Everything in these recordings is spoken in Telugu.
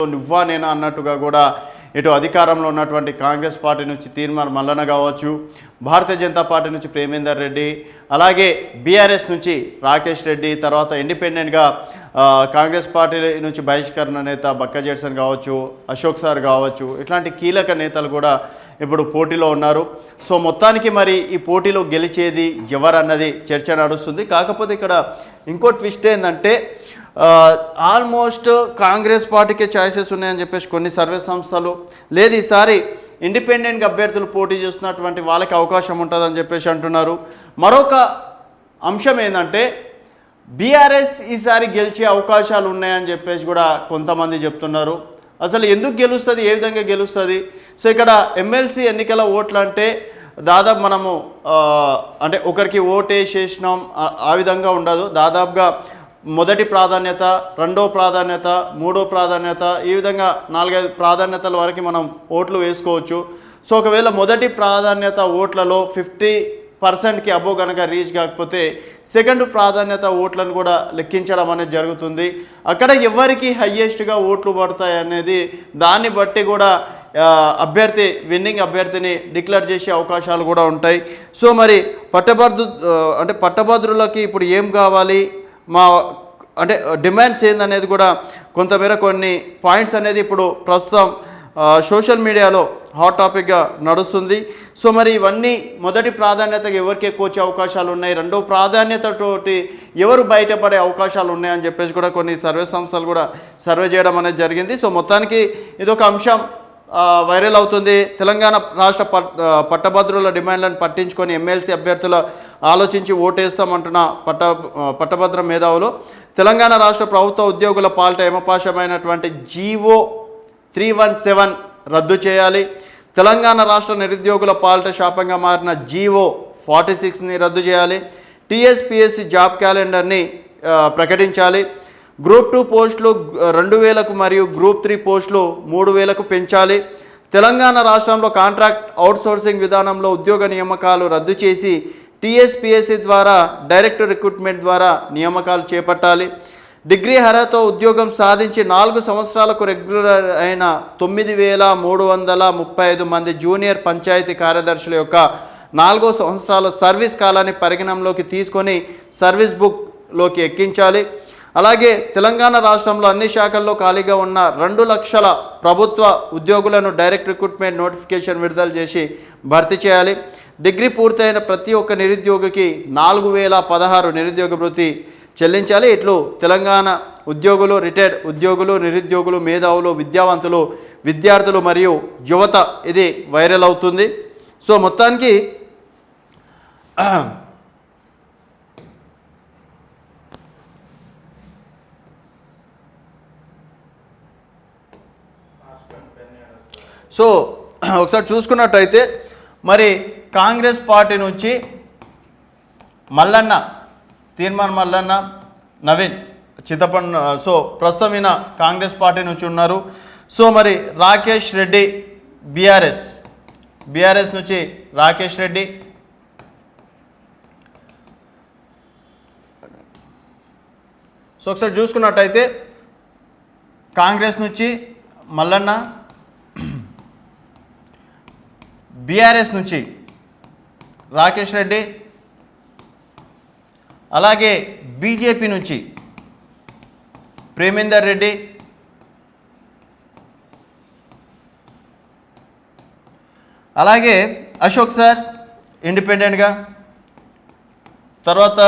నువ్వా నేనా అన్నట్టుగా కూడా ఇటు అధికారంలో ఉన్నటువంటి కాంగ్రెస్ పార్టీ నుంచి తీర్మార్ మల్లన్న కావచ్చు, భారతీయ జనతా పార్టీ నుంచి ప్రేమేందర్ రెడ్డి, అలాగే బీఆర్ఎస్ నుంచి రాకేష్ రెడ్డి, తర్వాత ఇండిపెండెంట్గా కాంగ్రెస్ పార్టీ నుంచి బహిష్కరణ నేత బక్క జెడ్సన్ కావచ్చు, అశోక్ సార్ కావచ్చు, ఇట్లాంటి కీలక నేతలు కూడా ఇప్పుడు పోటీలో ఉన్నారు. సో మొత్తానికి మరి ఈ పోటీలో గెలిచేది ఎవరన్నది చర్చ నడుస్తుంది. కాకపోతే ఇక్కడ ఇంకో ట్విస్ట్ ఏంటంటే ఆల్మోస్ట్ కాంగ్రెస్ పార్టీకే ఛాయిసెస్ ఉన్నాయని చెప్పేసి కొన్ని సర్వే సంస్థలు, లేదు ఈసారి ఇండిపెండెంట్గా అభ్యర్థులు పోటీ చేస్తున్నటువంటి వాళ్ళకి అవకాశం ఉంటుందని చెప్పేసి అంటున్నారు. మరొక అంశం ఏంటంటే బీఆర్ఎస్ ఈసారి గెలిచే అవకాశాలు ఉన్నాయని చెప్పేసి కూడా కొంతమంది చెప్తున్నారు. అసలు ఎందుకు గెలుస్తుంది, ఏ విధంగా గెలుస్తుంది? సో ఇక్కడ ఎమ్మెల్సీ ఎన్నికల ఓట్లు అంటే దాదాపు మనము అంటే ఒకరికి ఓటేసేసినాం ఆ విధంగా ఉండదు. దాదాపుగా మొదటి ప్రాధాన్యత, రెండో ప్రాధాన్యత, మూడో ప్రాధాన్యత, ఈ విధంగా 4-5 ప్రాధాన్యతల వరకు మనం ఓట్లు వేసుకోవచ్చు. సో ఒకవేళ మొదటి ప్రాధాన్యత ఓట్లలో 50%కి అబో కనుక రీచ్ కాకపోతే సెకండ్ ప్రాధాన్యత ఓట్లను కూడా లెక్కించడం అనేది జరుగుతుంది. అక్కడ ఎవరికి హయ్యెస్ట్గా ఓట్లు పడతాయి అనేది దాన్ని బట్టి కూడా విన్నింగ్ అభ్యర్థిని డిక్లేర్ చేసే అవకాశాలు కూడా ఉంటాయి. సో మరి పట్టభద్రులకి ఇప్పుడు ఏం కావాలి, మా అంటే డిమాండ్స్ ఏందనేది కూడా కొంతమేర కొన్ని పాయింట్స్ అనేది ఇప్పుడు ప్రస్తుతం సోషల్ మీడియాలో హాట్ టాపిక్గా నడుస్తుంది. సో మరి ఇవన్నీ మొదటి ప్రాధాన్యతగా ఎవరికి ఎక్కువ వచ్చే అవకాశాలు ఉన్నాయి, రెండో ప్రాధాన్యతతోటి ఎవరు బయటపడే అవకాశాలు ఉన్నాయని చెప్పేసి కూడా కొన్ని సర్వే సంస్థలు కూడా సర్వే చేయడం అనేది జరిగింది. సో మొత్తానికి ఇదొక అంశం వైరల్ అవుతుంది. తెలంగాణ రాష్ట్ర పట్టభద్రుల డిమాండ్లను పట్టించుకొని ఎమ్మెల్సీ అభ్యర్థుల ఆలోచించి ఓటేస్తామంటున్న పట్టభద్ర మేధావులు తెలంగాణ రాష్ట్ర ప్రభుత్వ ఉద్యోగుల పాలిట యమపాశమైనటువంటి జీవో 317 రద్దు చేయాలి. తెలంగాణ రాష్ట్ర నిరుద్యోగుల పాలిట శాపంగా మారిన జీవో 46ని రద్దు చేయాలి. టీఎస్పీఎస్సీ జాబ్ క్యాలెండర్ని ప్రకటించాలి. గ్రూప్ 2 పోస్టులు 2000కు మరియు గ్రూప్ 3 పోస్టులు 3000కు పెంచాలి. తెలంగాణ రాష్ట్రంలో కాంట్రాక్ట్ అవుట్సోర్సింగ్ విధానంలో ఉద్యోగ నియామకాలు రద్దు చేసి టీఎస్పీఎస్సీ ద్వారా డైరెక్ట్ రిక్రూట్మెంట్ ద్వారా నియామకాలు చేపట్టాలి. డిగ్రీ అర్హతతో ఉద్యోగం సాధించి 4 సంవత్సరాలకు రెగ్యులర్ అయిన 9335 మంది జూనియర్ పంచాయతీ కార్యదర్శుల యొక్క 4 సంవత్సరాల సర్వీస్ కాలాన్ని పరిగణనలోకి తీసుకొని సర్వీస్ బుక్లోకి ఎక్కించాలి. అలాగే తెలంగాణ రాష్ట్రంలో అన్ని శాఖల్లో ఖాళీగా ఉన్న 2 లక్షల ప్రభుత్వ ఉద్యోగులను డైరెక్ట్ రిక్రూట్మెంట్ నోటిఫికేషన్ విడుదల చేసి భర్తీ చేయాలి. డిగ్రీ పూర్తయిన ప్రతి ఒక్క నిరుద్యోగికి 4016 నిరుద్యోగ భృతి చెల్లించాలి. ఇట్లు తెలంగాణ ఉద్యోగులు, రిటైర్డ్ ఉద్యోగులు, నిరుద్యోగులు, మేధావులు, విద్యావంతులు, విద్యార్థులు మరియు యువత ఇది వైరల్ అవుతుంది. సో మొత్తానికి సో ఒకసారి చూసుకున్నట్టయితే మరి కాంగ్రెస్ పార్టీ నుంచి మల్లన్న, తీర్మార్ మల్లన్న, నవీన్ చింతపండు, సో ప్రస్తుతం ఈయన కాంగ్రెస్ పార్టీ నుంచి ఉన్నారు. సో మరి రాకేష్ రెడ్డి బీఆర్ఎస్ నుంచి రాకేష్ రెడ్డి, సో ఒకసారి చూసుకున్నట్టయితే కాంగ్రెస్ నుంచి మల్లన్న, బీఆర్ఎస్ నుంచి రాకేష్ రెడ్డి, అలాగే బీజేపీ నుంచి ప్రేమేందర్ రెడ్డి, అలాగే అశోక్ సార్ ఇండిపెండెంట్గా, తర్వాత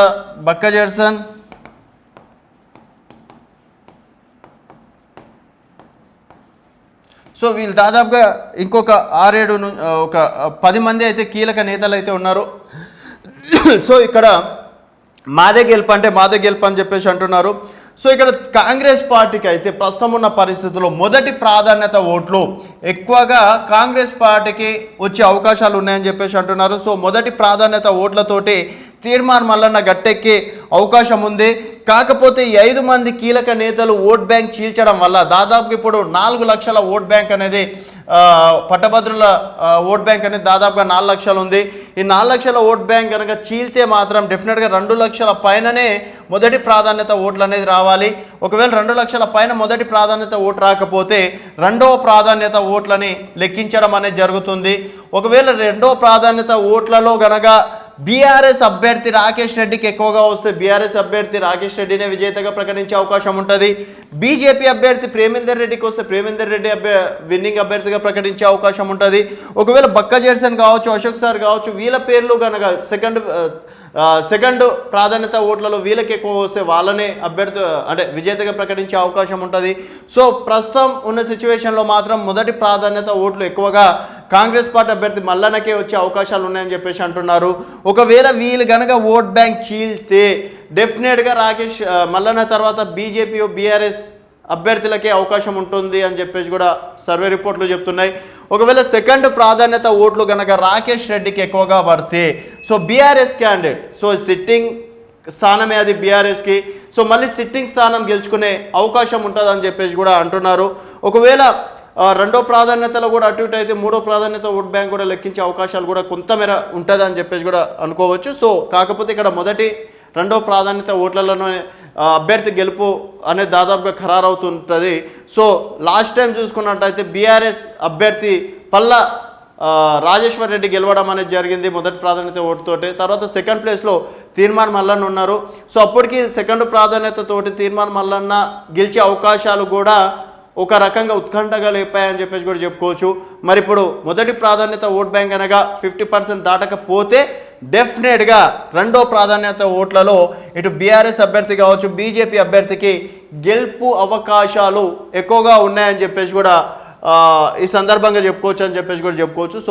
బక్క జెడ్సన్, సో వీళ్ళు దాదాపుగా ఇంకొక 6-7 ఒక 10 మంది అయితే కీలక నేతలు అయితే ఉన్నారు. సో ఇక్కడ మాదే గెలుపు అని చెప్పేసి అంటున్నారు. సో ఇక్కడ కాంగ్రెస్ పార్టీకి అయితే ప్రస్తుతం ఉన్న పరిస్థితుల్లో మొదటి ప్రాధాన్యత ఓట్లు ఎక్కువగా కాంగ్రెస్ పార్టీకి వచ్చే అవకాశాలు ఉన్నాయని చెప్పేసి అంటున్నారు. సో మొదటి ప్రాధాన్యత ఓట్లతోటి తీర్మార్ మల్లన్న గట్టెక్కే అవకాశం ఉంది. కాకపోతే ఈ 5 మంది కీలక నేతలు ఓట్ బ్యాంక్ చీల్చడం వల్ల దాదాపు ఇప్పుడు 4 లక్షల ఓట్ బ్యాంక్ అనేది పట్టభద్రుల ఓట్ బ్యాంక్ అనేది దాదాపుగా 4 లక్షలు ఉంది. ఈ 4 లక్షల ఓట్ బ్యాంక్ కనుక చీల్తే మాత్రం డెఫినెట్గా 2 లక్షల పైననే మొదటి ప్రాధాన్యత ఓట్లు అనేది రావాలి. ఒకవేళ 2 లక్షల పైన మొదటి ప్రాధాన్యత ఓటు రాకపోతే రెండవ ప్రాధాన్యత ఓట్లని లెక్కించడం అనేది జరుగుతుంది. ఒకవేళ రెండవ ప్రాధాన్యత ఓట్లలో గనక బీఆర్ఎస్ అభ్యర్థి రాకేష్ రెడ్డికి ఎక్కువగా వస్తే బీఆర్ఎస్ అభ్యర్థి రాకేష్ రెడ్డినే విజేతగా ప్రకటించే అవకాశం ఉంటుంది. బీజేపీ అభ్యర్థి ప్రేమేందర్ రెడ్డికి వస్తే ప్రేమేందర్ రెడ్డి విన్నింగ్ అభ్యర్థిగా ప్రకటించే అవకాశం ఉంటుంది. ఒకవేళ బక్క జెర్సన్ కావచ్చు, అశోక్ సార్ కావచ్చు, వీళ్ళ పేర్లు కనుక సెకండ్ ప్రాధాన్యత ఓట్లలో వీళ్ళకి ఎక్కువ వస్తే వాళ్ళనే అభ్యర్థి అంటే విజేతగా ప్రకటించే అవకాశం ఉంటుంది. సో ప్రస్తుతం ఉన్న సిచ్యువేషన్లో మాత్రం మొదటి ప్రాధాన్యత ఓట్లు ఎక్కువగా కాంగ్రెస్ పార్టీ అభ్యర్థి మల్లన్నకే వచ్చే అవకాశాలు ఉన్నాయని చెప్పేసి అంటున్నారు. ఒకవేళ వీళ్ళు కనుక ఓట్ బ్యాంక్ చీల్తే డెఫినెట్గా రాకేష్ మల్లన్న తర్వాత బీజేపీ బీఆర్ఎస్ అభ్యర్థులకే అవకాశం ఉంటుంది అని చెప్పేసి కూడా సర్వే రిపోర్ట్లు చెప్తున్నాయి. ఒకవేళ సెకండ్ ప్రాధాన్యత ఓట్లు కనుక రాకేష్ రెడ్డికి ఎక్కువగా పడితే so BRS candidate so sitting స్థానమే అది బీఆర్ఎస్కి, సో మళ్ళీ సిట్టింగ్ స్థానం గెలుచుకునే అవకాశం ఉంటుందని చెప్పేసి కూడా అంటున్నారు. ఒకవేళ రెండో ప్రాధాన్యతలో కూడా అటు ఇటు అయితే మూడో ప్రాధాన్యత ఓట్ బ్యాంక్ కూడా లెక్కించే అవకాశాలు కూడా కొంతమేర ఉంటుంది అని చెప్పేసి కూడా అనుకోవచ్చు. సో కాకపోతే ఇక్కడ మొదటి రెండో ప్రాధాన్యత ఓట్లలోనే అభ్యర్థి గెలుపు అనేది దాదాపుగా ఖరారవుతుంటుంది. సో లాస్ట్ టైం చూసుకున్నట్టయితే బీఆర్ఎస్ అభ్యర్థి పల్లా రాజేశ్వర్ రెడ్డి గెలవడం అనేది జరిగింది మొదటి ప్రాధాన్యత ఓటుతోటి. తర్వాత సెకండ్ ప్లేస్లో తీర్మాన్ మల్లన్న ఉన్నారు. సో అప్పటికి సెకండ్ ప్రాధాన్యతతోటి తీర్మాన్ మల్లన్న గెలిచే అవకాశాలు కూడా ఒక రకంగా ఉత్కంఠగా లేపాయని చెప్పేసి కూడా చెప్పుకోవచ్చు. మరి ఇప్పుడు మొదటి ప్రాధాన్యత ఓట్ బ్యాంక్ అనగా 50% దాటకపోతే డెఫినెట్గా రెండో ప్రాధాన్యత ఓట్లలో ఇటు బీఆర్ఎస్ అభ్యర్థి కావచ్చు, బీజేపీ అభ్యర్థికి గెలుపు అవకాశాలు ఎక్కువగా ఉన్నాయని చెప్పేసి కూడా ఈ సందర్భంగా చెప్పుకోవచ్చు అని చెప్పేసి కూడా చెప్పుకోవచ్చు. సో